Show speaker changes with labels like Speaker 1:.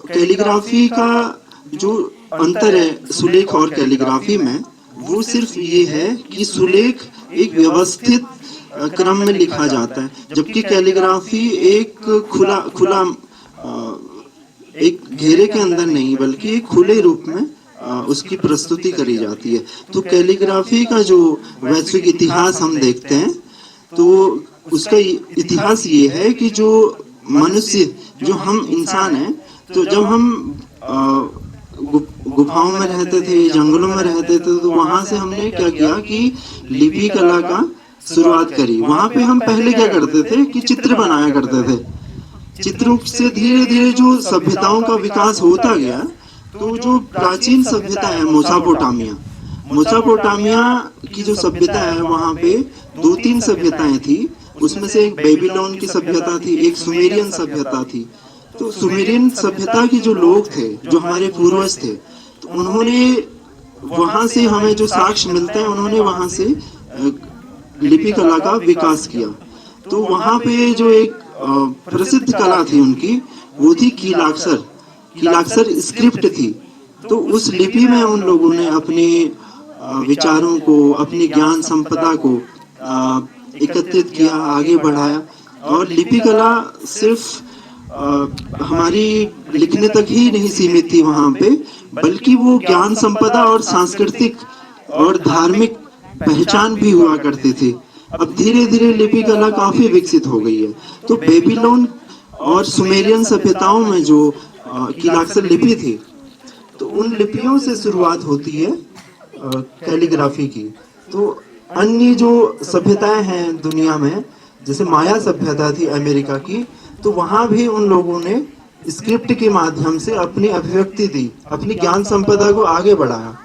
Speaker 1: Calligraphy का जो अंतर है सुलेख और कैलीग्राफी में, वो सिर्फ ये है कि सुलेख एक व्यवस्थित क्रम में लिखा जाता है, जबकि कैलीग्राफी एक खुला खुला एक घेरे के अंदर नहीं बल्कि एक खुले रूप में उसकी प्रस्तुति करी जाती है। तो कैलीग्राफी का जो वैश्विक इतिहास हम देखते हैं तो उसका इतिहास ये है कि जो मनुष्य, जो हम इंसान हैं, तो जब हम गुफाओं में रहते थे, जंगलों में रहते थे, तो वहां से हमने क्या किया कि लिपि कला का शुरुआत करी। वहां पे हम पहले क्या करते थे कि चित्र बनाया करते थे। चित्रों से धीरे धीरे जो सभ्यताओं का विकास होता गया, तो जो प्राचीन सभ्यता है मोसापोटामिया, मोसापोटामिया की जो सभ्यता है वहां पे दो तीन सभ्यताएं थी। उसमें से एक बेबीलोन की सभ्यता थी, एक सुमेरियन सभ्यता थी। तो सुमेरियन सभ्यता के जो लोग थे, जो हमारे पूर्वज थे, तो उन्होंने वहां से हमें जो साक्ष्य मिलते हैं, उन्होंने वहां से लिपि कला का विकास किया। तो वहां पे जो एक प्रसिद्ध कला थी उनकी, वो थी कीलाक्षर। कीलाक्षर स्क्रिप्ट थी। तो उस लिपि में उन लोगों ने अपने विचारों को, अपनी ज्ञान संपदा को एकत्रित किया, आगे बढ़ाया। और लिपि कला सिर्फ हमारी लिखने तक ही नहीं सीमित थी वहां पे, बल्कि वो ज्ञान संपदा और सांस्कृतिक और धार्मिक पहचान भी हुआ करती थी। अब धीरे धीरे लिपि कला काफी विकसित हो गई है। तो बेबीलोन और सुमेरियन सभ्यताओं में जो कीलाक्षर लिपि थी, तो उन लिपियों से शुरुआत होती है कैलीग्राफी की। तो अन्य जो सभ्यताएं हैं दुनिया में, जैसे माया सभ्यता थी अमेरिका की, तो वहां भी उन लोगों ने स्क्रिप्ट के माध्यम से अपनी अभिव्यक्ति दी, अपनी ज्ञान संपदा को आगे बढ़ाया।